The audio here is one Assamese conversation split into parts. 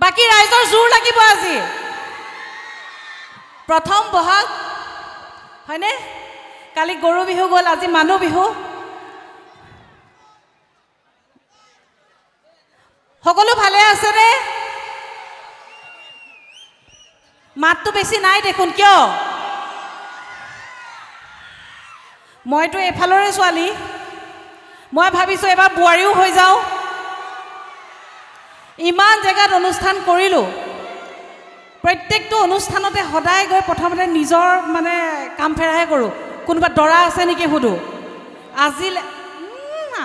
বাকী ৰাইজৰ জোৰ লাগিব আজি প্ৰথম বহাগ হয়নে কালি গৰু বিহু গ'ল আজি মানুহ বিহু সকলো ভালে আছেনে মাতটো বেছি নাই দেখোন কিয় মইতো এফালৰে ছোৱালী মই ভাবিছোঁ এবাৰ বোৱাৰীও হৈ যাওঁ ইমান জেগাত অনুষ্ঠান কৰিলোঁ প্ৰত্যেকটো অনুষ্ঠানতে সদায় গৈ প্ৰথমতে নিজৰ মানে কাম ফেৰাহে কৰোঁ কোনোবা দৰা আছে নেকি সুধোঁ আজি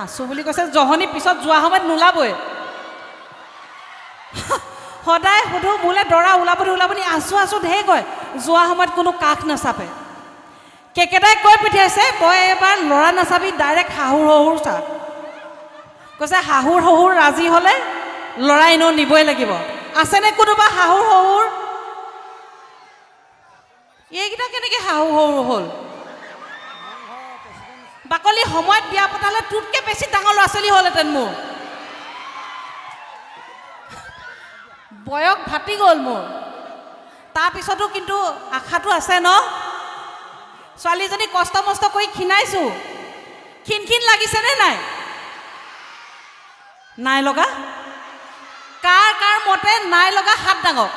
আছোঁ বুলি কৈছে জহনি পিছত যোৱা সময়ত নোলাবই সদায় সুধোঁ মোলৈ দৰা ওলাবনি আছোঁ ঢেৰ কয় যোৱা সময়ত কোনো কাষ নাচাপে কেকেটাই কৈ পঠিয়াইছে তই এবাৰ ল'ৰা নাচাবি ডাইৰেক্ট শাহুৰ শহুৰ চা কৈছে শাহুৰ শহুৰ ৰাজি হ'লে ল'ৰা এনেও নিবই লাগিব আছেনে কোনোবা শাহুৰ শহুৰ এইকেইটা কেনেকৈ শাহুৰ শহুৰ হ'ল বাকলি সময়ত বিয়া পতালে তোতকৈ বেছি ডাঙৰ ল'ৰা ছোৱালী হ'লহেঁতেন মোৰ বয়স ভাতি গ'ল মোৰ তাৰপিছতো কিন্তু আশাটো আছে ন ছোৱালীজনী কষ্ট মষ্ট কৰি ক্ষীণাইছোঁ ক্ষীণ লাগিছেনে নাই নাই লগা কাৰ মতে নাই লগা হাত ডাঙক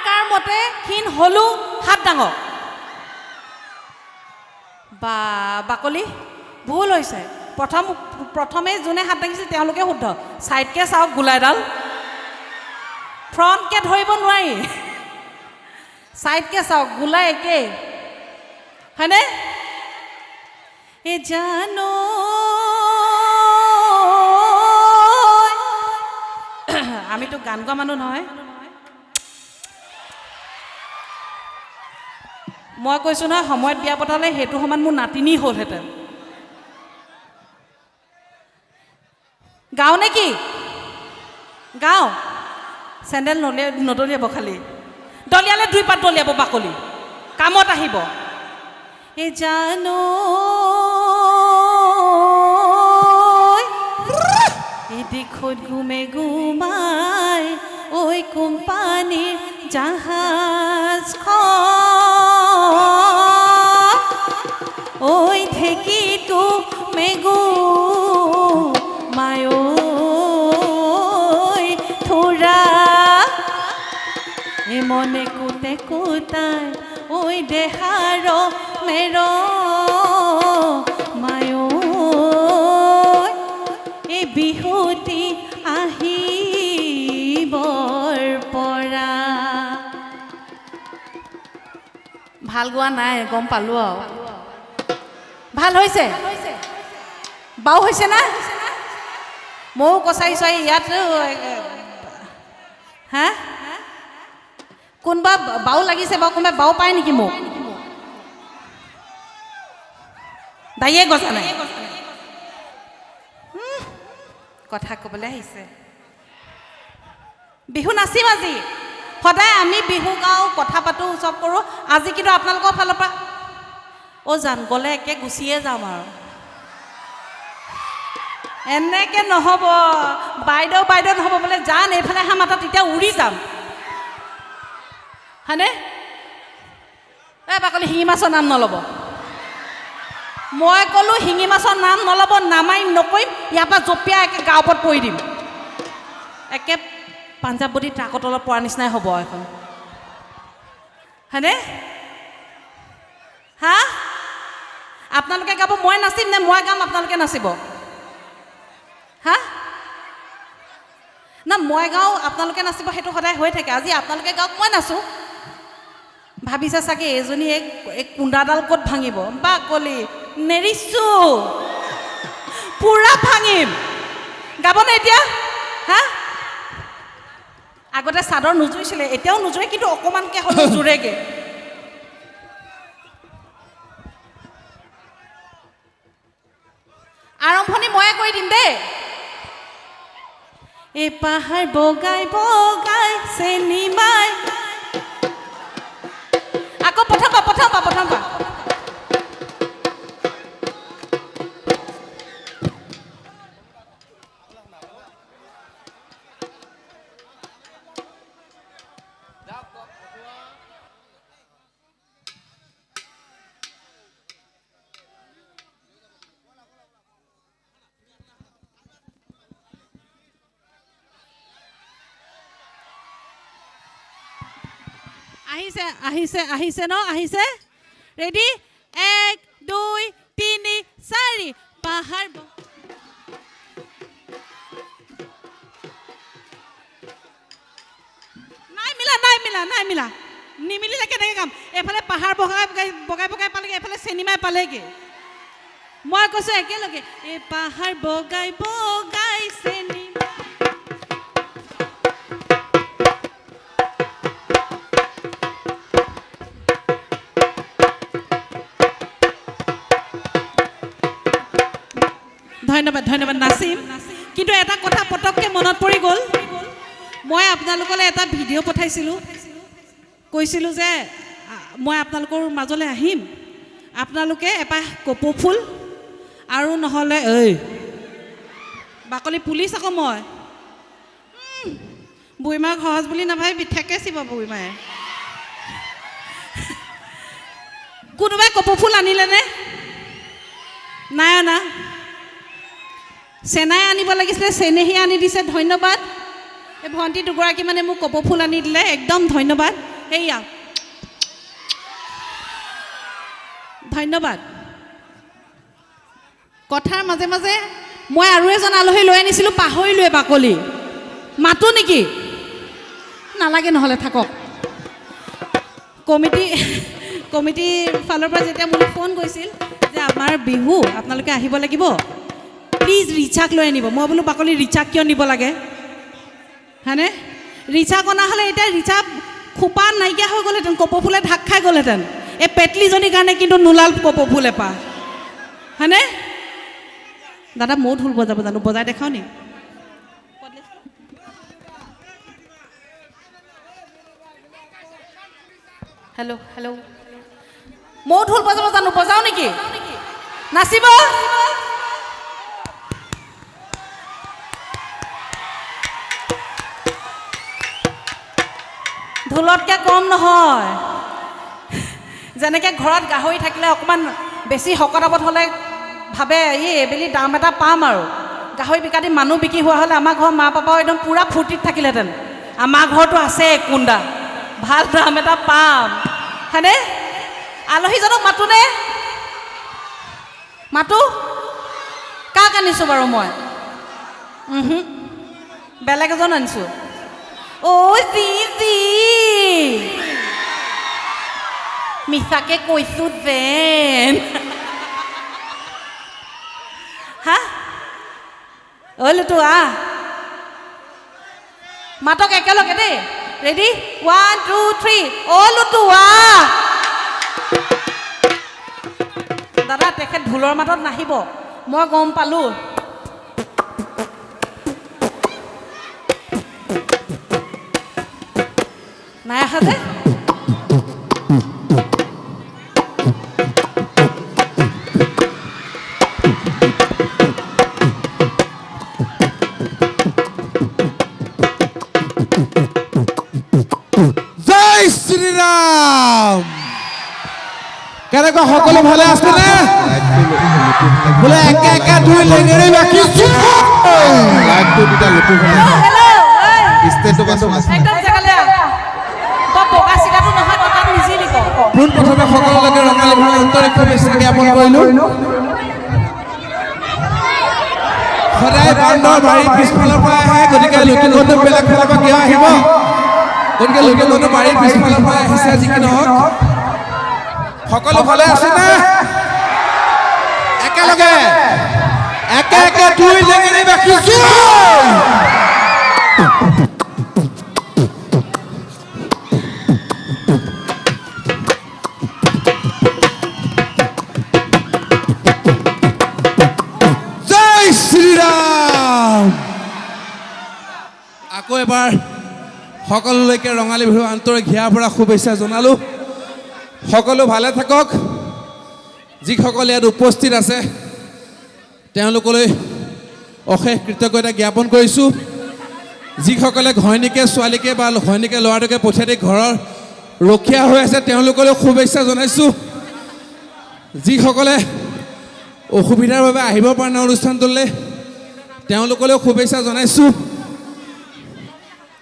কাৰ মতে ক্ষীণ হ'লো হাত ডাঙক বা বাকলি ভুল হৈছে প্ৰথমে যোনে হাত দাঙিছিল তেওঁলোকে শুদ্ধ ছাইডকৈ চাওক গোলাইডাল ফ্ৰণ্টকৈ ধৰিব নোৱাৰি ছাইডকৈ চাওক গোলাই একেই হয়নে এ জানো আমিতো গান গোৱা মানুহ নহয় মই কৈছোঁ নহয় সময়ত বিয়া পতালে সেইটো সময়ত মোৰ নাতিনী হ'লহেঁতেন গাওঁ নে কি গাওঁ চেণ্ডেল নদলিয়াব খালি দলিয়ালে 2 পাত দলিয়াব বাকলি কামত আহিব এ জানো এই দিশত ঘুমে ঘুমাই ঐ কোম্পানীৰ জাহাজখন ঐ ঢেঁকীটো মেগু মায়ো থোৰা এ মনে কোতে কোতাই ঐ দেহাৰ মেৰ মায়ো এই বিহুতি আহিবৰ পৰা ভাল গোৱা নাই গম পালোঁ আৰু ভাল হৈছে বাও হৈছে না ময়ো কচাইছোঁ ইয়াত হা কোনোবা বাও লাগিছে বাৰু কোনোবাই বাও পায় নেকি মোক দাইয়ে গজা নাই কথা ক'বলৈ আহিছে বিহু নাচিম আজি সদায় আমি বিহু গাওঁ কথা পাতোঁ চব কৰোঁ আজি কিন্তু আপোনালোকৰ ফালৰ পৰা জান গ'লে একে গুচিয়ে যাম আৰু এনেকৈ নহ'ব বাইদেউ নহ'ব বোলে জান এইফালে আহা মাতা তেতিয়া উৰি যাম হয়নে বাকলি শিঙি মাছৰ নাম নল'ব মই ক'লোঁ শিঙি মাছৰ নাম নল'ব নামাৰিম নকৰিম ইয়াৰ পৰা জঁপিয়াই একে গাঁৱৰ ওপৰত পৰি দিম একে পাঞ্জাৱবতী ট্ৰাকৰ তলত পৰা নিচিনাই হ'ব এখন হয়নে হা আপোনালোকে গাব মই নাচিম নে মই গাম আপোনালোকে নাচিব হা না মই গাওঁ আপোনালোকে নাচিব সেইটো সদায় হৈ থাকে আজি আপোনালোকে গাওক মই নাচোঁ ভাবিছে চাগে এজনী এক কুণ্ডাডাল ক'ত ভাঙিব বাকলি নেৰিছোঁ পূৰা ভাঙিম গাবনে এতিয়া হা আগতে চাদৰ নুজুৰিছিলে এতিয়াও নুজুৰে কিন্তু অকণমানকৈ হ'লেও জুৰেগৈ আৰম্ভণি ময়ে কৰি দিম দেই এই পাহাৰ বগাই বগাই চেনিমাই আকৌ প্ৰথম পা আহিছে আহিছে আহিছে ন আহিছে ৰেডি 1 2 3 4 পাহাৰ নাই মিলা নিমিলিলে কেনেকৈ কাম এফালে পাহাৰ বগাই বগাই পালেগৈ এফালে চিনেমাই পালেগৈ মই কৈছোঁ একেলগে এই পাহাৰ বগাই বগাই চিনেমা ধন্যবাদ নাচিম কিন্তু এটা কথা পটককৈ মনত পৰি গ'ল মই আপোনালোকলৈ এটা ভিডিঅ' পঠাইছিলোঁ কৈছিলোঁ যে মই আপোনালোকৰ মাজলৈ আহিম আপোনালোকে এপাহ কপৌ ফুল আৰু নহ'লে বাকলি পুলিচ আকৌ মই বুঢ়ীমাক সহজ বুলি নাভাবি ঠেকে চিব বুঢ়ীমায়ে কোনোবাই কপৌ ফুল আনিলেনে নাই অনা চেনাই আনিব লাগিছিলে চেনেহী আনি দিছে ধন্যবাদ এই ভণ্টি দুগৰাকী মানে মোক কপৌ ফুল আনি দিলে একদম ধন্যবাদ সেয়া ধন্যবাদ কথাৰ মাজে মাজে মই আৰু এজন আলহী লৈ আনিছিলোঁ পাহৰিলোৱে বাকলি মাতো নেকি নালাগে নহ'লে থাকক কমিটিৰ ফালৰ পৰা যেতিয়া মোলৈ ফোন কৰিছিল যে আমাৰ বিহু আপোনালোকে আহিব লাগিব প্লিজ ৰিচাক লৈ আনিব মই বোলো বাকলি ৰিচাক কিয় নিব লাগে হয়নে ৰিচাক অনা হ'লে এতিয়া ৰিচা খোপা নাইকিয়া হৈ গ'লহেঁতেন কপৌ ফুলে ঢাক খাই গ'লহেঁতেন এই পেটলিজনীৰ কাৰণে কিন্তু নোলাল কপৌ ফুল এপাহ হয়নে দাদা ময়ো ঢোল বজাব জানো বজাই দেখাওঁ নি হেল্ল' ময়ো ঢোল বজাব জানো বজাওঁ নেকি নাচিব ঢোলতকৈ কম নহয় যেনেকৈ ঘৰত গাহৰি থাকিলে অকণমান বেছি শকত আবত হ'লে ভাবে এইবেলি দাম এটা পাম আৰু গাহৰি বিকা দি মানুহ বিক্ৰী হোৱা হ'লে আমাৰ ঘৰৰ মা পাপাও একদম পূৰা ফূৰ্তিত থাকিলেহেঁতেন আমাৰ ঘৰতো আছে কুন্দা ভাল দাম এটা পাম হয়নে আলহীজনক মাতোনে মাতো কাক আনিছোঁ বাৰু মই বেলেগ এজন আনিছোঁ জি মিছাকে কৈছোঁ যেন হা লুটু মাতক একেলগে দেই ৰেডি 1 2 3 লুটু দাদা তেখেত ঢোলৰ মাতত নাহিব মই গম পালোঁ নাই আহা যে জয় শ্ৰীৰাম কেনেকুৱা সকলো ভালে আছেনে বোলে একে একে দুই লেঙেৰি বাকিছো লাইটটো দুটা লুটু ষ্টেজটো বাছ একদম জেগালে বগা চিগাটো নহয় টকা নিজে লিখ পোন প্ৰথমে সকলোকে ৰঙালী বিহুৰ আন্তৰিক শুভেচ্ছা জ্ঞাপন কৰিলোঁ সদায় বান্দৰ বাৰী পিছফালৰ পৰা আহে গতিকে লুটু বন্ধু বেলেগ ফালৰ পৰা কিয় আহিব গতিকে লুটু বন্ধু বাৰীৰ পিছফালৰ পৰা আহিছে যি কি নহওক সকলো ভালে আছেনে একেলগে একে একে দুই লেঙেৰি বাকিছো জয় শ্ৰীৰাম আকৌ এবাৰ সকলোলৈকে ৰঙালী বিহুৰ আন্তৰিক হিয়াৰ পৰা শুভেচ্ছা জনালোঁ সকলো ভালে থাকক যিসকল ইয়াত উপস্থিত আছে তেওঁলোকলৈ অশেষ কৃতজ্ঞতা জ্ঞাপন কৰিছোঁ যিসকলে ঘৈণীকে ছোৱালীকে বা ঘৈণীকে ল'ৰাটোকে পঠিয়াই দি ঘৰৰ ৰখীয়া হৈ আছে তেওঁলোকলৈ শুভেচ্ছা জনাইছোঁ যিসকলে অসুবিধাৰ বাবে আহিব পৰা নাই অনুষ্ঠানটোলৈ তেওঁলোকলৈ শুভেচ্ছা জনাইছোঁ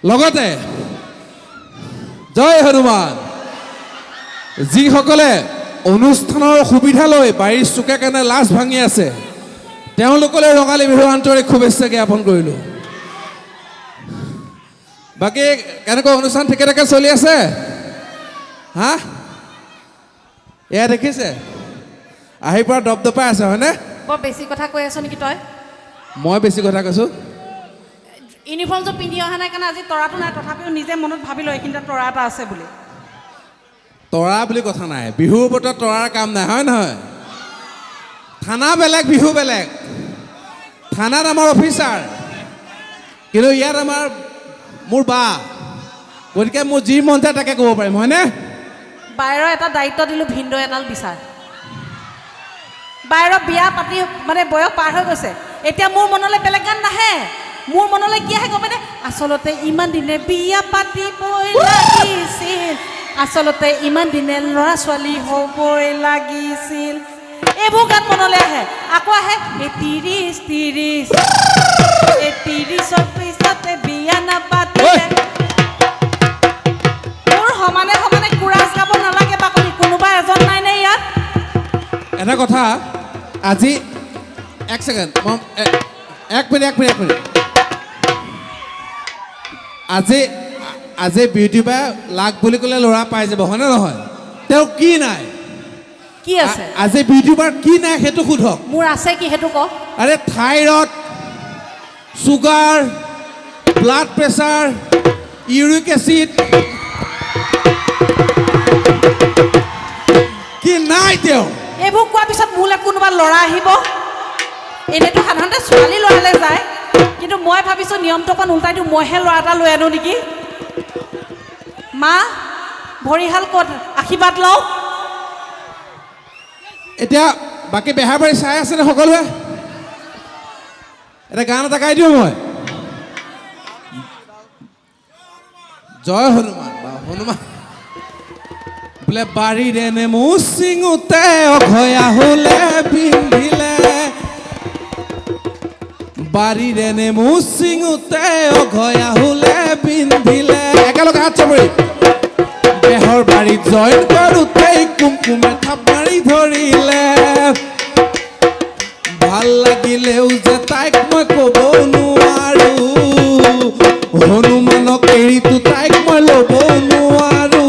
লগতে জয় হনুমান যিসকলে অনুষ্ঠানৰ সুবিধা লৈ বাৰীৰ চুকে কেনে লাজ ভাঙি আছে তেওঁলোকলৈ ৰঙালী বিহু আন্তৰিক শুভেচ্ছা জ্ঞাপন কৰিলোঁ। বাকী কেনেকুৱা অনুষ্ঠান ঠিকে ঠাকে চলি আছে? হা এয়া দেখিছে আহি পৰা দপদপাই আছে হয়নে? বৰ বেছি কথা কৈ আছ নেকি তই? মই বেছি কথা কৈছোঁ? ইউনিফৰ্মযোৰ পিন্ধি অহা নাই কাৰণে আজি তৰাটো নাই, তথাপিও নিজে মনত ভাবি লয় এইখিনিতে তৰা এটা আছে বুলি। তৰা বুলি কথা নাই, বিহুৰ বতৰত তৰাৰ কাম নাই হয় নহয়? থানা বেলেগ বিহু বেলেগ। থানাত আমাৰ অফিচাৰ, কিন্তু ইয়াত আমাৰ মোৰ বা, গতিকে মোৰ যি মন যায় তাকে ক'ব পাৰিম হয়নে? বাহিৰৰ এটা দায়িত্ব দিলোঁ, ভিনদেউ এডাল বিচাৰ। বাহিৰৰ বিয়া পাতি মানে বয়স পাৰ হৈ গৈছে, এতিয়া মোৰ মনলৈ বেলেগ গান নাহে। মোৰ মনলৈ কি আহে গম পাইনে? আচলতে ইমান দিনে বিয়া পাতিবই লাগিছিল, আচলতে ইমান দিনে ল'ৰা ছোৱালী হ'বই লাগিছিল, এইবোৰ গান মনলৈ আহে। আকৌ আহে এই 30-30 পিছতে বিয়া নাপাতিলে। মোৰ সমানে সমানে কুৰাজ গাব নালাগে বাকলি, কোনোবা এজন নাই নে ইয়াত? এটা কথা, আজি এক ছেকেণ্ড, এক মিনিট। আজি বিউটি বাই লাগ বুলি ক'লে ল'ৰা পাই যাব হয়নে নহয়? তেওঁ কি নাই? কি আছে? আজি বিউটি বাৰ কি নাই সেইটো সোধক। মোৰ আছে কি সেইটো ক? আৰে thyroid, sugar, blood pressure, uric acid, কি নাই তেওঁ? এইবোৰ কোৱাৰ পিছত মোলৈ কোনোবা ল'ৰা আহিব? এনেইতো সাধাৰণতে ছোৱালী ল'ৰালৈ যায়, কিন্তু মই ভাবিছোঁ নিয়মটো অকণ উল্টাই দিওঁ, মইহে ল'ৰা এটা লৈ আনো নেকি। মা ভৰিহাল ক'ত, আশীৰ্বাদ লওঁ। এতিয়া বাকী বেহাৰবাৰী চাই আছেনে সকলোৱে? এটা গান এটা গাই দিওঁ মই, জয় হনুমান বা হনুমান বোলে বাৰীৰে নেমু চিঙোতে অঘয়া হ'লে পিন্ধিলে, বাৰীৰে নেমু চিঙোতে অঘয়া হ'লে পিন্ধিলে। একেলগে হাত চাপৰি। বেহৰ বাৰীত জইন কৰোঁতেই কুমকুমে থাপ মাৰি ধৰিলে, ভাল লাগিলেও যে তাইক মই ক'ব নোৱাৰো, হনুমানক এৰিতো তাইক মই ল'ব নোৱাৰো,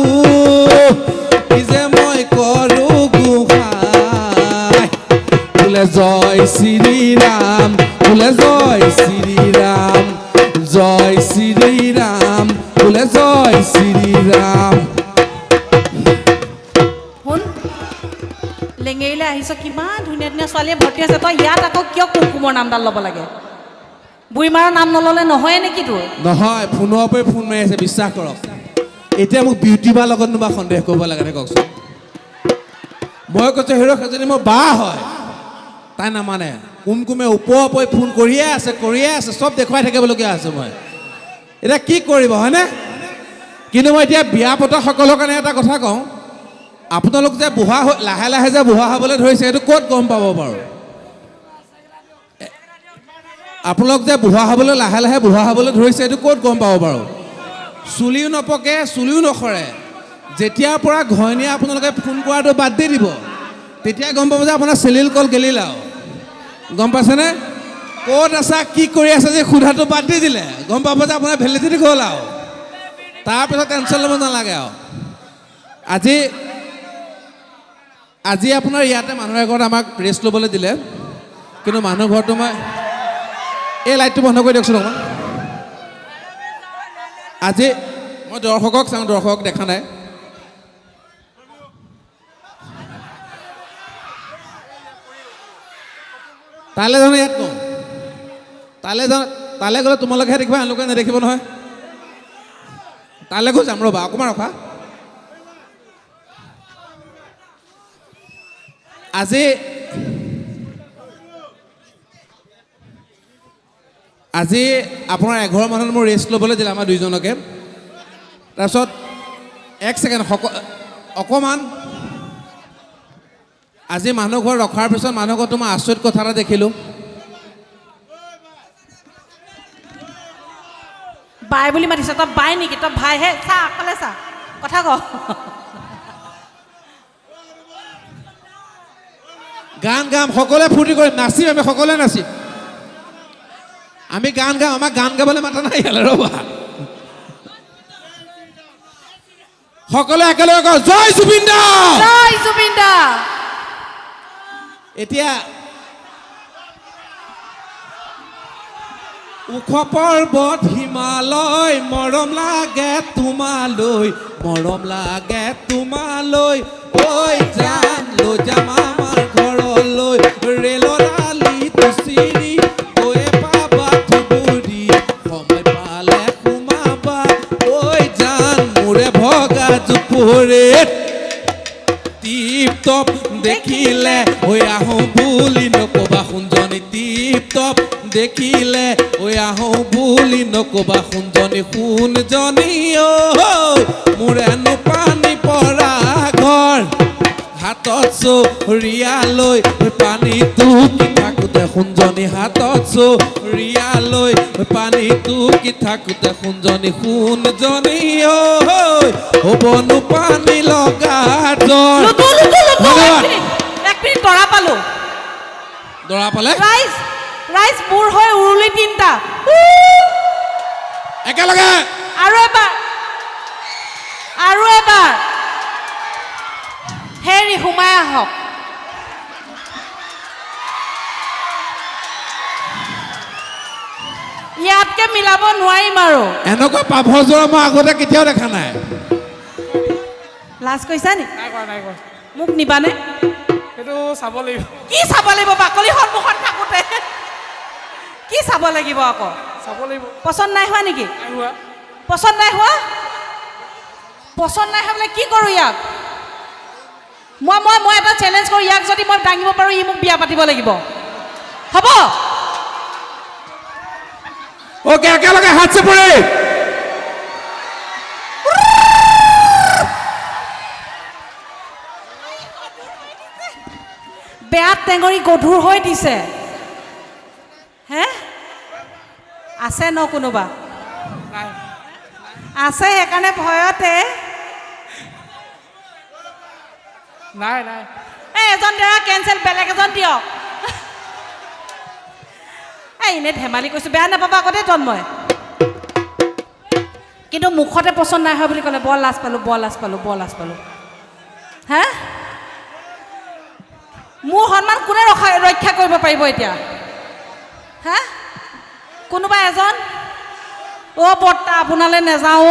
কি যে মই কৰোঁ গোসাঁই। বোলে জয় শ্ৰীৰাম, বোলে জয় শ্ৰীৰাম, জয় শ্ৰীৰাম, বোলে জয় শ্ৰীৰাম। শুন, লেঙেৰিলৈ আহিছ, কিমান ধুনীয়া ধুনীয়া ছোৱালীয়ে ভৰ্তি আছে, তই ইয়াত আকৌ কিয় কুমকুমৰ নামডাল ল'ব লাগে? বুঢ়ীমাৰৰ নাম নল'লে নহয় নেকি তোৰ? নহয়, ফোনৰ পৰাই ফোন মাৰি আছে, বিশ্বাস কৰক। এতিয়া মোক বিউটি বাৰ লগত নোবা সন্দেহ কৰিব লাগে নে কওকচোন? মই কৈছোঁ হেৰ' সেইজনী মোৰ বা হয়, তাই নামানে। কুমকুমে ওপৰে ফোন কৰিয়ে আছে, চব দেখুৱাই থাকিবলগীয়া আছে মই। এতিয়া কি কৰিব হয়নে? কিন্তু মই এতিয়া বিয়া পতা সকলৰ কাৰণে এটা কথা কওঁ, আপোনালোক যে বুঢ়া লাহে লাহে যে বুঢ়া হ'বলৈ ধৰিছে, সেইটো ক'ত গম পাব বাৰু? আপোনালোক যে বুঢ়া হ'বলৈ লাহে লাহে বুঢ়া হ'বলৈ ধৰিছে, এইটো ক'ত গম পাব বাৰু? চুলিও নপকে, চুলিও নসৰে। যেতিয়াৰ পৰা ঘৈণীয়ে আপোনালোকে ফোন কৰাটো বাদ দি দিব, তেতিয়া গম পাব যে আপোনাৰ চেলিল কল গেলিলাও। গম পাইছেনে? ক'ত আছা, কি কৰি আছে যে সোধাটো বাদ দি দিলে, গম পাব যে আপোনাৰ ভেলিডিটি গ'ল আৰু। তাৰপিছত টেনশ্যন ল'ব নালাগে আৰু। আজি আপোনাৰ ইয়াতে মানুহৰ ঘৰত আমাক ৰেষ্ট ল'বলৈ দিলে, কিন্তু মানুহ ঘৰটো মই এই লাইটটো বন্ধ কৰি দিয়কচোন অকণমান। আজি মই দৰ্শকক চাওঁ, দৰ্শকক দেখা নাই। তালৈ জানো ইয়াত কওঁ, তালৈ গ'লে তোমালোকেহে দেখিবা, এওঁলোকে নেদেখিব নহয়। তালৈ গৈ যাম ৰ'বা, অকণমান ৰখা। আজি আপোনাৰ এঘৰ মানত মোৰ ৰেষ্ট ল'বলৈ দিলে আমাৰ দুইজনকে। তাৰপিছত এক ছেকেণ্ড অকণমান, আজি মানুহ ঘৰ ৰখাৰ পিছত মানুহ ঘৰত মই আচৰিত কথা এটা দেখিলোঁ। বাই বুলি মাতিছ, তই বাই নেকি? তই ভাইহে, চা আগফালে চা, কথা ক। গান গাম সকলোৱে ফূৰ্তি কৰিম নাচিম আমি সকলোৱে নাচিম আমি গান গাম আমাক গান গাবলৈ মাতা নাই ইয়ালৈ ৰ'বা সকলোৱে একেলগে কওঁ জয় জুবিন দা জয় জুবিন দা এতিয়া ওখ পৰ্বত হিমালয় মৰম লাগে তোমালৈ ঐ জান লৈ যাম আমাৰ ঘৰলৈ ৰেলৰ আলিটো চিৰি গৈ পাবা থুগুৰি সময় পালে সোমাবা ঐ জান মোৰে ভগা জোপোৰেত টিপ টপ দেখিলে হৈ আহোঁ বুলি নকবা সোণজনী টিপ টপ দেখিলে হৈ আহোঁ বুলি নকবা সোণজনী ঐ মোৰেনো পানী পৰা ঘৰ হাতত চৰিয়া লৈ পানীটো কি থাকোঁতে সোণজনী হাতত চৰিয়া লৈ পানীটো কি থাকোঁতে সোণজনী ঐ হ'বনো পানী লগা জ্বৰ এক মিনিট দৰা পালো দৰা পালে ৰাইজ মোৰ হৈ উৰুলি তিনিটা একেলগে আৰু এবাৰ হেৰি সোমাই আহক ইয়াতকে মিলাব নোৱাৰিম আৰু এনেকুৱা পাভৰ যোৰা মই আগতে কেতিয়াও দেখা নাই লাজ কৈছা নি নাই কৰা মোক নিবানে সেইটো চাব লাগিব কি চাব লাগিব বাকলি সন্মুখত থাকোঁতে কি চাব লাগিব আকৌ চাব লাগিব পচন্দ নাই হোৱা নেকি নাই হোৱা পচন্দ নাই হোৱা বোলে কি কৰোঁ ইয়াক মই এটা চেলেঞ্জ কৰোঁ ইয়াক যদি মই দাঙিব পাৰোঁ ই মোক বিয়া পাতিব লাগিব হ'ব ওকে একেলগে হাত চাপৰি বেয়া টেঙৰি গধুৰ হৈ দিছে হে আছে ন কোনোবা নাই আছে সেইকাৰণে ভয়তে নাই এজন দেৰা কেঞ্চেল বেলেগ এজন দিয়ক এনেই ধেমালি কৈছোঁ বেয়া নাপাবা আকৌ দেই তন্ময় কিন্তু মুখতে পচন্দ নাই হয় বুলি ক'লে বৰ লাজ পালোঁ হা মোৰ সন্মান কোনে ৰক্ষা কৰিব পাৰিব এতিয়া হা কোনোবা এজন বৰ্তা আপোনালৈ নাযাওঁ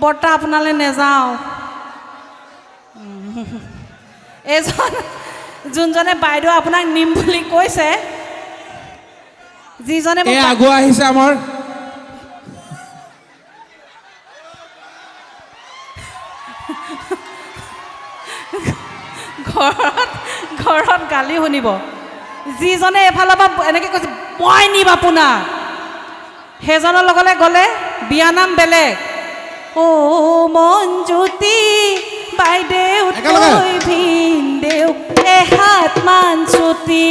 বৰ্তা আপোনালৈ নাযাওঁ এজন যোনজনে বাইদেউ আপোনাক নিম বুলি কৈছে যিজনে আগুৱাই আহিছে আমাৰ ঘৰত গালি শুনিব যিজনে এফালৰ পৰা এনেকৈ কৈছে মই নিম আপোনাক সেইজনৰ লগলৈ গ'লে বিয়া নাম বেলেগ মঞ্জুতি বাইদেউ ভিনদেউ এহাত মান ছুটি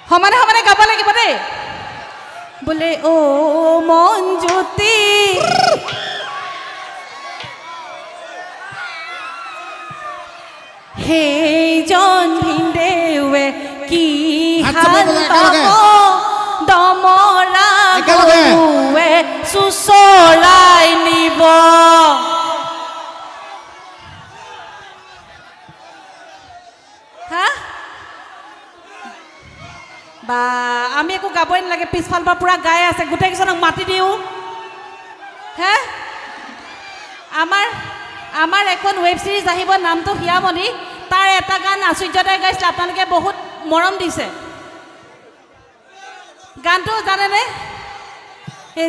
সমানে গাব লাগিব দেই বোলে মঞ্জুতি সেইজন ভিনদেউৱে কি হাল পাব দমৰা গৰুৱে চুচৰাই নিব হা বা আমি একো গাবই নালাগে পিছফালৰ পৰা পূৰা গাই আছে গোটেইকেইজনক মাতি দিওঁ হে আমাৰ এখন ৱেব ছিৰিজ আহিব নামটো হিয়ামণি তাৰ এটা গান আশ্চৰ্যদাই গাইছিলে আপোনালোকে বহুত মৰম দিছে গানটো জানেনে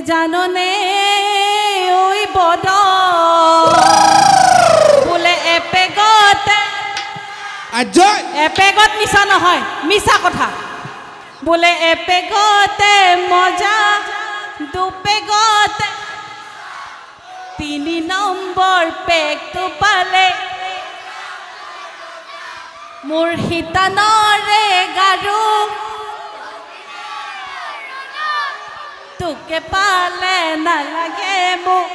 জাননে ঐ বদ বোলে এপেগত মিছা নহয় মিছা কথা বোলে এপেগতে মজা দুপেগতে 3 নম্বৰ পেগটো পালে মোৰ হিতানৰে গাৰু তোকে পালে নালাগে মোক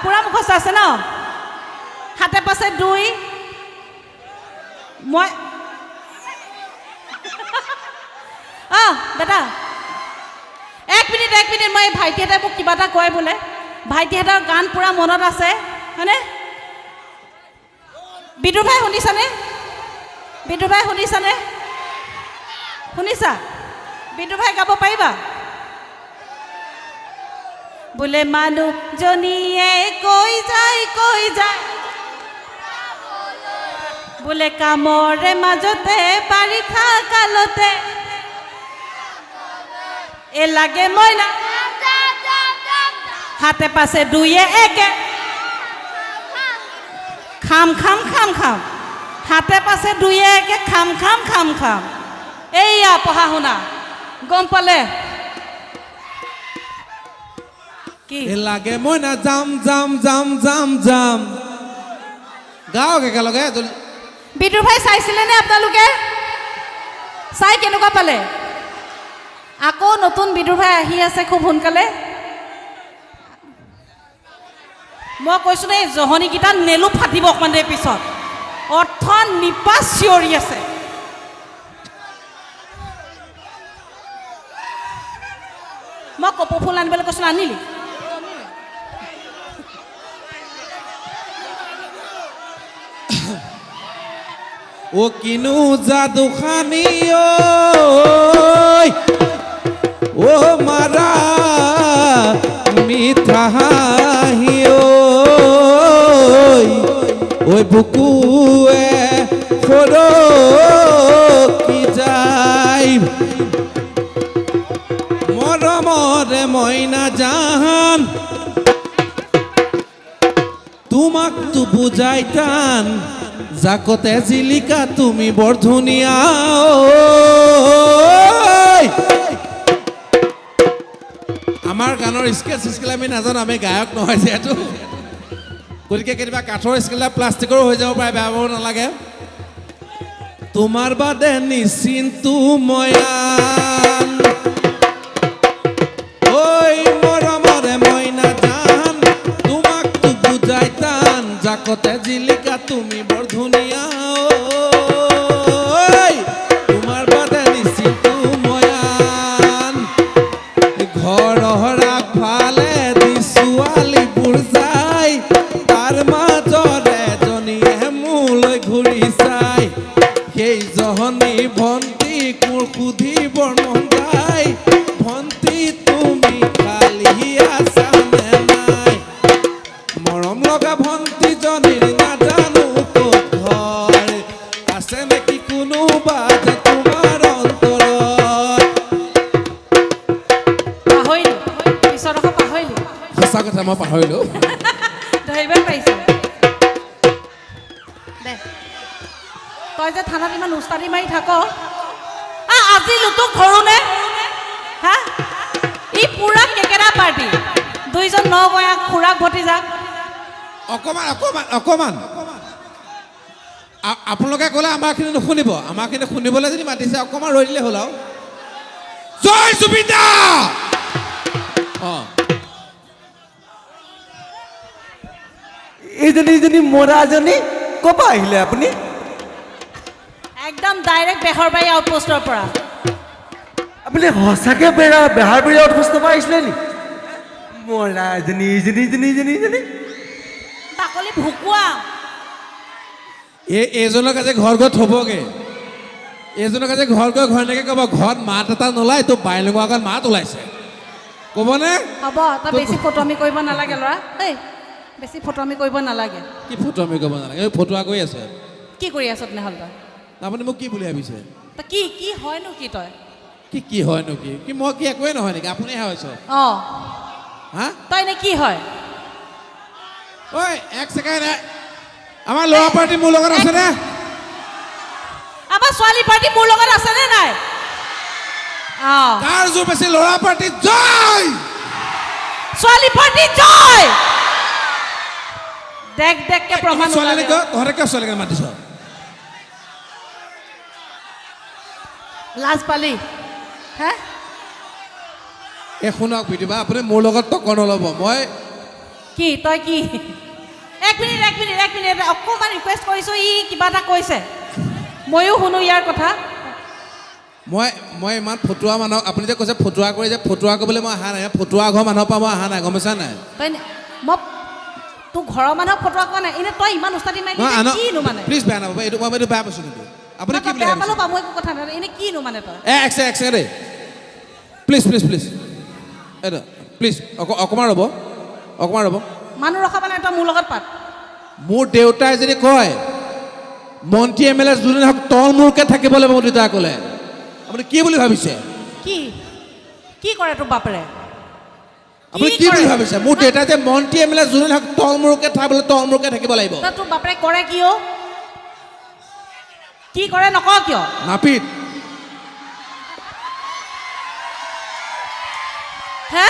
পূৰা মুখস্থ আছে ন হাতে পাছে 2 মই বেটা 1 মিনিট মই ভাইটিহঁতে মোক কিবা এটা কয় বোলে ভাইটিহঁতৰ গান পূৰা মনত আছে হয়নে বিদুৰ ভাই শুনিছানে শুনিছা বিদুৰ ভাই গাব পাৰিবা বোলে মানুহজনীয়ে কৈ যায় বোলে কামৰে মাজতে বাৰিষা কালতে এ লাগে মইনা হাতে পাছে 2 একে খাম হাতে পাছে 2 একে খাম এইয়া পঢ়া শুনা গম পালে কি লাগে মই না যাম গাওক একেলগে বিদুৰ ভাই চাইছিলে নে আপোনালোকে চাই কেনেকুৱা পালে আকৌ নতুন বিদুৰ ভাই আহি আছে খুব সোনকালে মই কৈছোঁ এই জহনীকেইটা নেলু ফাটিব অকণমান দেৰি পিছত অৰ্থ নিপাত চিঞৰি আছে মই কপৌ ফুল আনিবলৈ কৈছোঁ আনিলি ও কিনু যাদুখানি ও মারা মিঠা হাঁহি ওই বুকুয়ে কি যাই মরমরে ময়না জাহান তোমাক তো বুঝাইতান জাকতে জিলিকা তুমি বৰ ধুনীয়া আমাৰ গানৰ স্কেল আমি নাজানো আমি গায়ক নহয় যিহেতু গতিকে কেতিয়াবা কাঠৰ স্কেল প্লাষ্টিকৰো হৈ যাব পাৰে বেয়া পাব নালাগে তোমাৰ বাদে নিচিন্তু ময়ান ঐ মৰমৰে মইনা জান তোমাক তো বুজাইতান জাকতে জিলিকা তুমি বৰ ধুনীয়া তোমাৰ বাদে নিচিন্তু ময়ান ঘৰৰ আগফালে দি ছোৱালীবোৰ যায় তাৰ মাজৰে এজনীয়ে মোলৈ ঘূৰি চাই সেই জহনী ভণ্টি কোৰ সুধিবৰ মন যায় ভণ্টি তুমি খালি আছানে নাই মৰম লগা ভণ্টিজনীৰ নাজানো ক'ত ঘৰ আছে নেকি কোনোবা যে তোমাৰ অন্তৰত পাহৰিলোঁ পিছত আকৌ পাহৰিলোঁ সঁচা কথা মই পাহৰিলোঁ ধৰিব পাৰিছে দে তই যে থানাত ইমান উস্তাদি মাৰি থাক আজি লুটুক ধৰোনে হা ই পুৰা কেকেৰা পাৰ্টি 2জন নগঞা খুৰাক ভতিজাক অকমান আপোনালোকে ক'লে আমাৰখিনি নুশুনিব আমাৰখিনি শুনিবলৈ যদি মাতিছে অকণমান ৰৈ দিলে হ'ল আৰু জয় জুবিন এইজনী মৰাজনী ক'ৰ পৰা আহিলে আপুনি একদম ডাইৰেক্ট বেহৰবাৰী আউটপোষ্টৰ পৰা আপুনি সঁচাকৈ বেহাৰবাৰী আউটপোষ্টৰ পৰা আহিছিলে নি মৰাজনী ইজনী বাকলি ভুকুৱা এইজনক আজি ঘৰ গৈ থ'বগৈ এইজনক আজি ঘৰ গৈ ঘৈণীয়েকে ক'ব ঘৰত মাত এটা নোলায় তোৰ বাইলঙৰ আগত মাত ওলাইছে ক'বনে হ'ব তই বেছি ফটোৱামি কৰিব নালাগে ল'ৰা দেই বেছি ফটোৱামি কৰিব নালাগে কি ফটোৱামি কৰিব নালাগে এই ফটোৱা কৰি আছে কি কৰি আছ তেনেহ'লে তই আপুনি মোক কি বুলি ভাবিছে তই কি হয়নো কি তই কি হয়নো কি মই কি একোৱেই নহয় নেকি আপুনিহে হৈছ অঁ হা তই এনে কি হয় ঐ এক ছেকেণ্ড আমাৰ ল'ৰা পাৰ্টি মোৰ লগত আছেনে আমাৰ ছোৱালী পাৰ্টি মোৰ লগত আছেনে নাই অঁ কাৰ জোৰ বেছি ল'ৰা পাৰ্টি জয় ছোৱালী পাৰ্টি জয় দেখকে প্ৰমাণ ছোৱালী তহঁতে কিয় ছোৱালীকে মাতিছ লাজ পালি হে এই শুনক বিদিবা আপুনি মোৰ লগত টক্কৰ নল'ব মই কি তই কি এক মিনিট অকণমান ৰিকুৱেষ্ট কৰিছোঁ ই কিবা এটা কৈছে ময়ো শুনো ইয়াৰ কথা মই ইমান ফটুৱা মানুহ আপুনি যে কৈছে ফটুৱা কৰি যে ফটুৱা কৰিবলৈ মই অহা নাই ফটুৱা ঘৰ মানুহৰ পৰা মই অহা নাই গম পাইছা নাই তই মই তোৰ ঘৰৰ মানুহক ফটোৱা কোৱা নাই এনে তই ইমান উস্তাদি মাৰি কিনো মানে প্লিজ বেয়া নাপাব এইটো মই এইটো বেয়া পাইছোঁ কিন্তু আপুনি কি বুলি বেয়া ভাবিছে পালোঁ বা মই একো কথা নাই এনে কিনো মানে তই এক ছেকেণ্ড দেই প্লিজ এইটো প্লিজ অকণমান ৰ'ব মানুহ ৰখাব নাই তই মোৰ লগত পাত মোৰ দেউতাই যদি কয় মন্ত্ৰী MLA যোনে হওক তল মূৰকৈ থাকিব লাগিব মোৰ দেউতাই ক'লে আপুনি কি বুলি ভাবিছে কি কৰে তোৰ বাপেৰে আপুনি কি বুলি ভাবিছে মোৰ দেউতাই যে মন্ত্ৰী MLA যোনে হওক তল মূৰকৈ থাকিব লাগিব তোৰ বাপেৰে কৰে কিয় কি কৰে নকওঁ কিয় নাপিত হে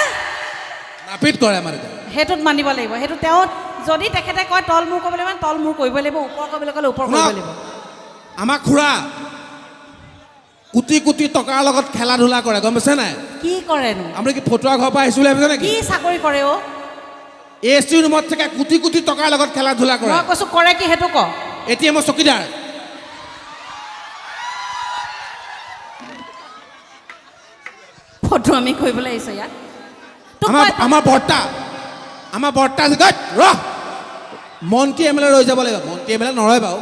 নাপিত কৰে আমাৰ দেউতাই সেইটোত মানিব লাগিব সেইটো তেওঁ যদি তেখেতে কয় তল মূৰ কৰিব লাগিব তল মূৰ কৰিব লাগিব ওপৰ কৰিবলৈ ক'লে ওপৰ কৰিব লাগিব আমাৰ খুৰা কোটি টকাৰ লগত খেলা ধূলা কৰে গম পাইছে নাই কি কৰেনো আপুনি কি ফটুৱা ঘৰৰ পৰা আহিছোঁ বুলি ভাবিছে নেকি কি চাকৰি কৰে অ' AC ৰুমত থাকে কোটি টকাৰ লগত খেলা ধূলা কৰে মই কৈছোঁ কৰে কি সেইটো ক ATM চকীদাৰ ফটো আমি কৰিবলৈ আহিছোঁ ইয়াত আমাৰ বৰ্তা যে কয় ৰহ মন্ত্ৰী MLA ৰৈ যাব লাগিব মন্ত্ৰী MLA নৰয় বাৰু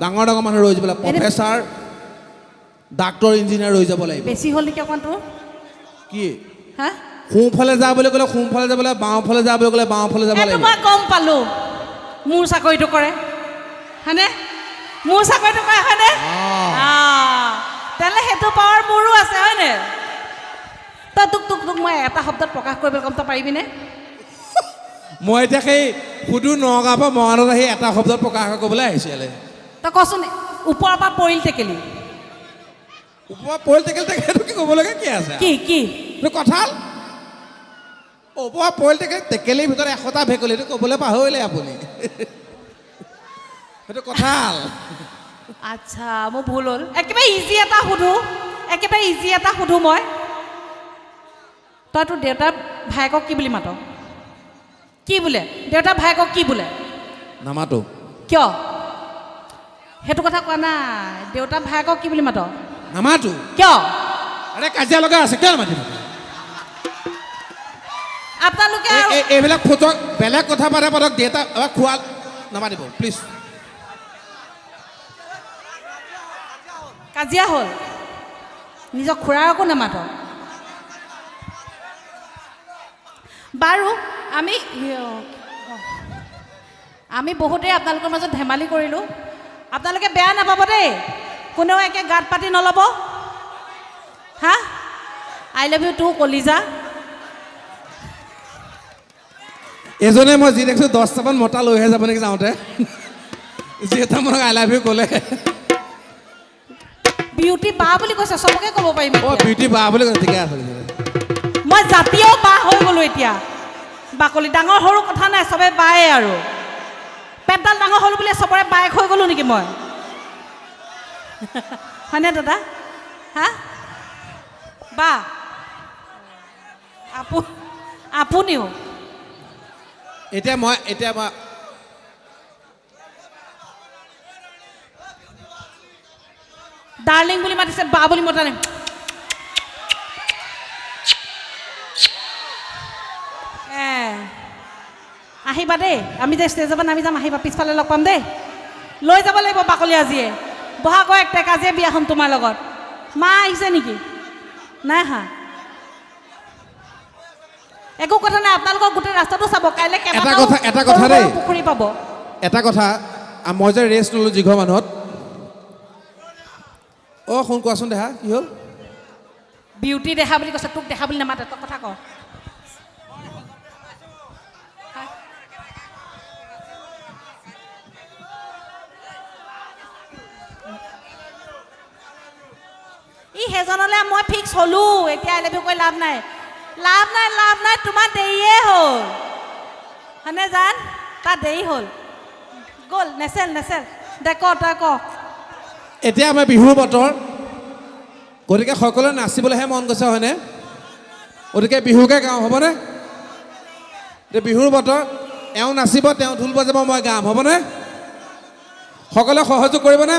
ডাঙৰ মানুহ ৰৈ যাব লাগিব প্ৰফেচাৰ ডাক্তৰ ইঞ্জিনিয়াৰ ৰৈ যাব লাগিব বেছি হ'ল নেকি অকণমান তোৰ কি হা সোঁফালে যা বুলি ক'লে সোঁফালে যাব লাগিব বাওঁফালে যা বুলি ক'লে বাওঁফালে যাব সেইটো লাগিব মই গম পালোঁ মোৰ চাকৰিটো কৰে হয়নে মোৰ চাকৰিটো কৰে হয়নে তেনেহ'লে সেইটো পাৱাৰ মোৰো আছে হয়নে তই তোক মই এটা শব্দত প্ৰকাশ কৰিবলৈ ক'ম তই পাৰিবিনে মই এতিয়া সেই সুদূৰ নগাঁৱৰ পৰা মৰাণত আহি এটা শব্দত প্ৰকাশ কৰিবলৈ আহিছোঁ ইয়ালৈ তই কচোন ওপৰৰ পৰা পৰিল টেকেলি ওপৰত পৰিল টেকেলি কি ক'বলগীয়া কি আছে কি এইটো কঁঠাল ওপৰত পৰিল টেকেলিৰ ভিতৰত 100টা ভেকুলী এইটো ক'বলৈ পাহৰিলে আপুনি সেইটো কঁঠাল আচ্ছা মোৰ ভুল হ'ল একেবাৰে ইজি এটা সুধোঁ মই তই তোৰ দেউতাৰ ভায়েকক কি বুলি মাত কি বোলে দেউতাৰ ভায়েকক কি বোলে নামাতো কিয় সেইটো কথা কোৱা নাই দেউতাৰ ভায়েকক কি বুলি মাত নামাতো কিয় আৰে কাজিয়া লগা আছে কিয় নামাতিব আপোনালোকে এইবিলাক ফটো বেলেগ কথা পাতক দেউতা খোৱা নামাতিব প্লিজ কাজিয়া হ'ল নিজৰ খুৰাকো নামাত বাৰু আমি বহুতেই আপোনালোকৰ মাজত ধেমালি কৰিলোঁ আপোনালোকে বেয়া নাপাব দেই কোনেও একে গাত পাতি নল'ব হা আই লাভ ইউ টু কলিজা এজনে মই যি দেখিছোঁ 10টামান মতা লৈহে যাব নেকি যাওঁতে যিহেতু মোক আই লাভ ইউ ক'লে বিউটি বা বুলি কৈছে চবকে ক'ব পাৰিম বিউটি বা বুলি কৈছে ঠিকে আছে মই জাতীয় বা হৈ গ'লোঁ এতিয়া বাকলি ডাঙৰ সৰু কথা নাই চবে বায়ে আৰু পেটডাল ডাঙৰ হ'ল বুলি চবৰে বায়েক হৈ গ'লোঁ নেকি মই হয়নে দাদা হা বা আপুনিও এতিয়া মই ডাৰ্লিং বুলি মাতিছে বা বুলি মতা নাই আহিবা দেই আমি যে ষ্টেজৰ পৰা নামি যাম আহিবা পিছফালে লগ পাম দেই লৈ যাব লাগিব বাকলি আজিয়ে বহাগৰ 1 তাৰিখ আজিয়ে বিয়া হ'ম তোমাৰ লগত মা আহিছে নেকি নাই হা একো কথা নাই আপোনালোকৰ গোটেই ৰাস্তাটো চাব কাইলৈ এটা কথা দেই পুখুৰী পাব এটা কথা মই যে ৰেষ্ট ল'লোঁ যিঘৰ মানুহত শুন কোৱাচোন দেহা কি হ'ল বিউটি দেখা বুলি কৈছে তোক দেখা বুলি নামাতে তই কথা ক সেইজনলৈ মই ফিক্স হ'লোঁ এতিয়া আই লাভ ইউ কৈ লাভ নাই তোমাৰ দেৰিয়ে হ'ল হয়নে জান তাৰ দেৰি হ'ল গ'ল নেচেল দে তই ক এতিয়া আমাৰ বিহুৰ বতৰ গতিকে সকলোৱে নাচিবলৈহে মন গৈছে হয়নে গতিকে বিহুকে গাওঁ হ'বনে বিহুৰ বতৰ এওঁ নাচিব তেওঁ ঢোল বজাব মই গাম হ'বনে সকলোৱে সহযোগ কৰিবনে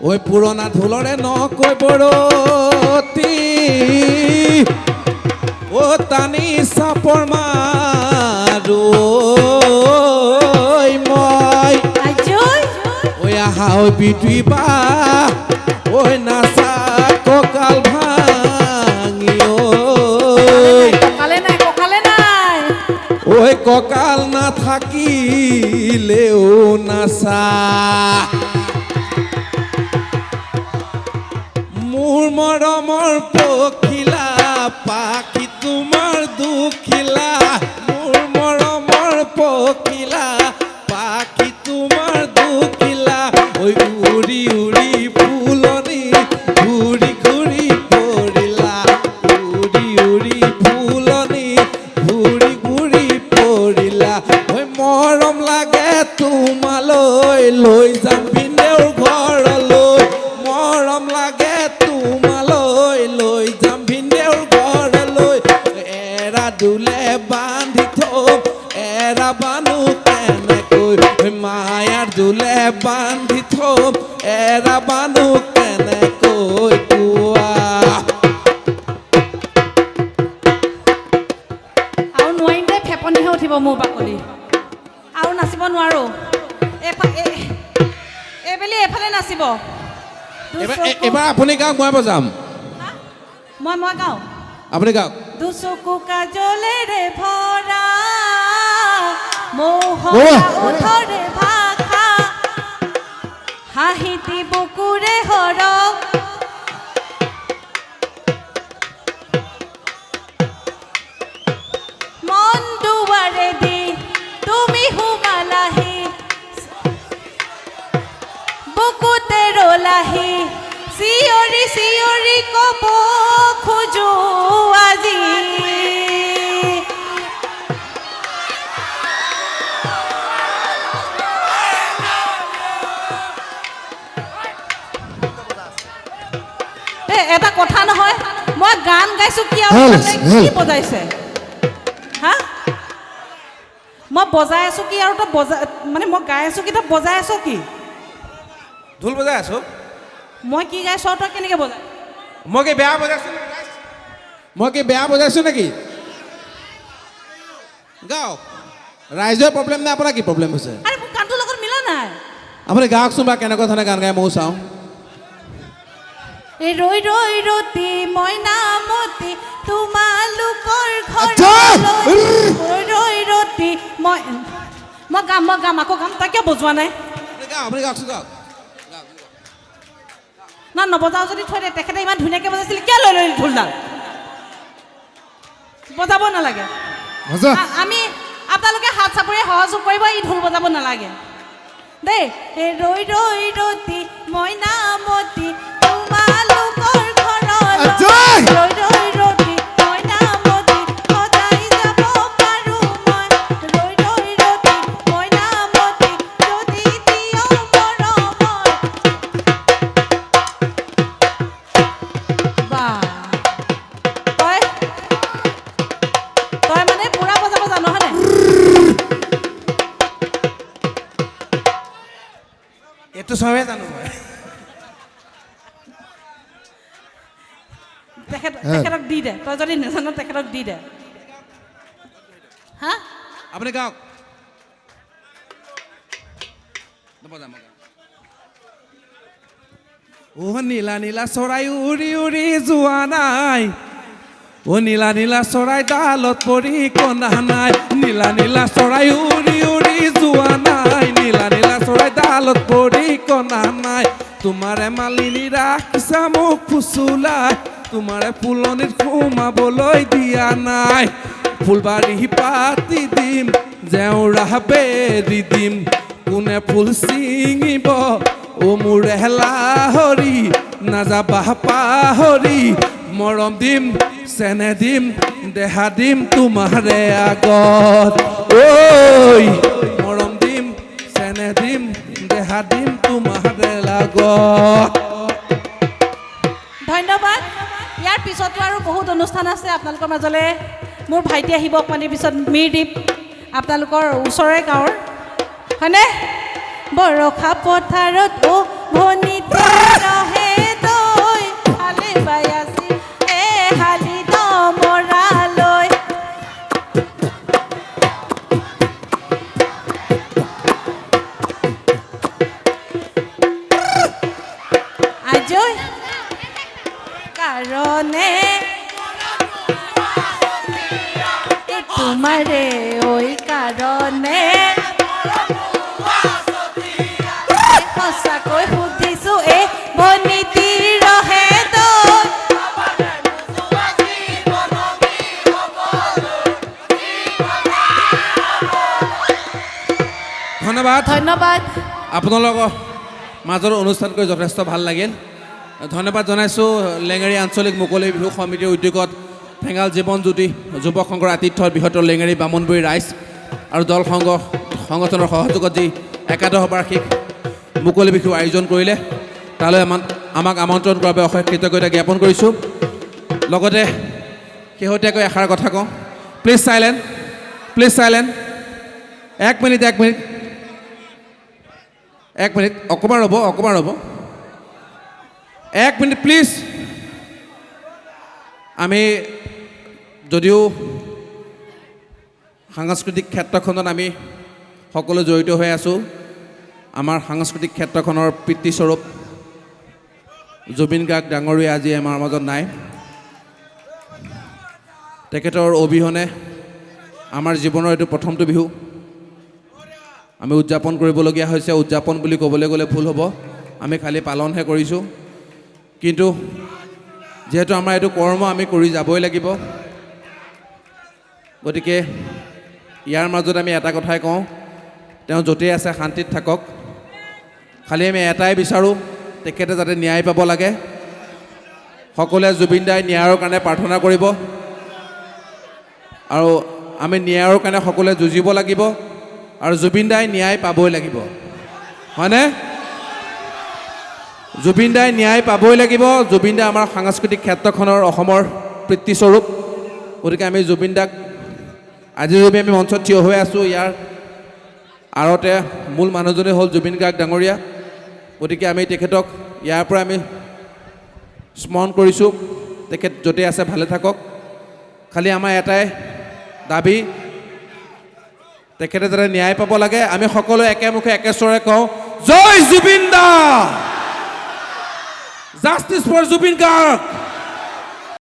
ঐ পুৰণা ঢোলৰে নকৈ বৰতি ও টানি চাপৰ মাৰো মই আজৈ ঐ আহা ঐ বিটুই বা ঐ নাচা কঁকাল ভাঙি ঐ কঁকালে নাই ঐ কঁকাল নাথাকিলেও নাচা মোৰ মৰমৰ পখিলা পাখি তোমাৰ দুখিলা মোৰ মৰমৰ পখিলা পাখি তোমাৰ দুখিলা ঐ উৰি উৰি ফুলনি ঘূৰি ঘূৰি পৰিলা উৰি উৰি ফুলনি ঘূৰি ঘূৰি পৰিলা ঐ মৰম লাগে তোমালৈ লৈ যাম ভিনেউৰ ঘৰলৈ মৰম লাগে তোমালৈ লৈ যাম ভিনেউৰ ঘৰলৈ এৰা দুলে বান্ধি থম এৰা বানো কেনেকৈ মায়াৰ দুলে বান্ধি থম এৰা বানো কেনেকৈ কোৱা আৰু নোৱাৰিম দে ফেপনিহে উঠিব মোৰ বাকলি আৰু নাচিব নোৱাৰো এইবেলি এইফালে নাচিব এবাৰ আপুনি গাওক মই বজাম মই গাওঁ আপুনি গাওক দুচকু কাজলেৰে ভৰা মোহৰা ওঠৰে ভাষা হাঁহিতি বুকুৰে সৰক মন দুৱাৰে দি তুমি সোমালাহি বুকুতে ৰলাহি চিঞৰি চিঞৰি কব খোজো আজি এটা কথা নহয় মই গান গাইছো কি আৰু কি বজাইছে হা মই বজাই আছো কি আৰু তই বজাই মানে মই গাই আছো কি তই বজাই আছ কি ঢোল বজাই আছো মই কি গাইছো তই কেনেকৈ বজাই মই কি বেয়া বজাইছো নেকি গাওক ৰাইজৰ প্ৰব্লেম নাই আপোনাৰ কি প্ৰব্লেম হৈছে আৰে মোৰ গানটোৰ লগত মিলা নাই আপুনি গাওকচোন বা কেনেকুৱা ধৰণে গান গাই ময়ো চাওঁ এই ৰৈ ৰৈ ৰতি মইনামতি তোমালোকৰ আচ্ছা। ৰৈ ৰৈ ৰতি মই গাম আকৌ গাম তই কিয় বজোৱা নাই আপুনি গাওকচোন গাওক না নবজাও যদি থৈ দে তেখেতে ইমান ধুনীয়াকৈ বজাইছিল কিয় লৈ লৈ ঢোলডাল বজাব নালাগে আমি আপোনালোকে হাত চাপৰি সহযোগ কৰিব ই ঢোল বজাব নালাগে দেই এই ৰৈ ৰৈ ৰতি মইনামতি তোমালোকৰ ঘৰলৈ ৰৈ ৰৈ ৰতি মইনামতি সদায় যাব পাৰোঁ মই ৰৈ ৰৈ ৰতি মইনামতি যদি দিয় মৰমৰ বাহ তই মানে পুৰা বজাব জানো হয়নে এইটো চবে জানো মই তেখেতক দি দে তই যদি নাজানো তেখেতক দি দে হা আপুনি গাওক ও নীলা নীলা চৰাই উৰি উৰি যোৱা নাই ও নীলা নীলা চৰাই ডালত পৰি কন্দা নাই নীলা নীলা চৰাই উৰি উৰি যোৱা নাই নীলা নীলা চৰাই ডালত পৰি কন্দা নাই তোমাৰে মালিনী ৰাখিছা মোক ফুচুলাই তোমাৰে ফুলনিত সোমাবলৈ দিয়া নাই ফুলবাৰী পাতি দিম জেউৰা বেৰি দিম কোনে ফুল ছিঙিব ও মোৰ লাহৰি নাযাবা পাহৰি মৰম দিম চেনে দিম দেহা দিম তোমাৰে আগত ঐ মৰম দিম চেনে দিম দেহা দিম তোমাৰে আগত ধন্যবাদ ইয়াৰ পিছতো আৰু বহুত অনুষ্ঠান আছে আপোনালোকৰ মাজলৈ মোৰ ভাইটি আহিব অকণমান পিছত মিৰদ্বীপ আপোনালোকৰ ওচৰৰে গাঁৱৰ হয়নে বৰষা পথাৰত ভনীতি ৰহে দৈ হালে বাই আছিল শালি দমৰালৈ আজৈ কাৰণে তোমাৰে ঐ কাৰণে সঁচাকৈ সুধিছো এই ভনীতি ৰহে দৈ ধন্যবাদ ধন্যবাদ আপোনালোকৰ মাজৰ অনুষ্ঠান কৰি যথেষ্ট ভাল লাগিল ধন্যবাদ জনাইছোঁ লেঙেৰী আঞ্চলিক মুকলি বিহু সমিতিৰ উদ্যোগত ঠেঙাল জীৱন জ্যোতি যুৱক সংঘৰ আতিথ্যত বৃহত্তৰ লেঙেৰী বামুণবুৰী ৰাইজ আৰু দল সংগঠনৰ সহযোগত যি একাদশ বাৰ্ষিক মুকলি বিহু আয়োজন কৰিলে তালৈ আমাক আমন্ত্ৰণ কৰাৰ বাবে অশেষ কৃতজ্ঞতা জ্ঞাপন কৰিছোঁ লগতে শেহতীয়াকৈ এষাৰ কথা কওঁ প্লিজ চাইলেণ্ট এক মিনিট অকণমান ৰ'ব এক মিনিট প্লিজ আমি যদিও সাংস্কৃতিক ক্ষেত্ৰখনত আমি সকলো জড়িত হৈ আছোঁ আমাৰ সাংস্কৃতিক ক্ষেত্ৰখনৰ পিতৃস্বৰূপ জুবিন গাৰ্গ ডাঙৰীয়া আজি আমাৰ মাজত নাই তেখেতৰ অবিহনে আমাৰ জীৱনৰ এইটো প্ৰথমটো বিহু আমি উদযাপন কৰিবলগীয়া হৈছে উদযাপন বুলি ক'বলৈ গ'লে ভুল হ'ব আমি খালি পালনহে কৰিছোঁ কিন্তু যিহেতু আমাৰ এইটো কৰ্ম আমি কৰি যাবই লাগিব গতিকে ইয়াৰ মাজত আমি এটা কথাই কওঁ তেওঁ য'তেই আছে শান্তিত থাকক খালি আমি এটাই বিচাৰোঁ তেখেতে যাতে ন্যায় পাব লাগে সকলোৱে জুবিন দাই ন্যায়ৰ কাৰণে প্ৰাৰ্থনা কৰিব আৰু আমি ন্যায়ৰ কাৰণে সকলোৱে যুঁজিব লাগিব আৰু জুবিন দাই ন্যায় পাবই লাগিব হয়নে জুবিন দাই ন্যায় পাবই লাগিব জুবিন দাই আমাৰ সাংস্কৃতিক ক্ষেত্ৰখনৰ অসমৰ পিতৃস্বৰূপ গতিকে আমি জুবিন দাক আজি যদি আমি মঞ্চত থিয় হৈ আছোঁ ইয়াৰ আঁৰতে মূল মানুহজনেই হ'ল জুবিন গাৰ্গ ডাঙৰীয়া গতিকে আমি তেখেতক ইয়াৰ পৰা আমি স্মৰণ কৰিছোঁ তেখেত য'তে আছে ভালে থাকক খালি আমাৰ এটাই দাবী তেখেতে যাতে ন্যায় পাব লাগে আমি সকলোৱে একেমুখে একেস্বৰে কওঁ জয় জুবিন দা জাষ্টিছ ফৰ জুবিন গাৰ্গ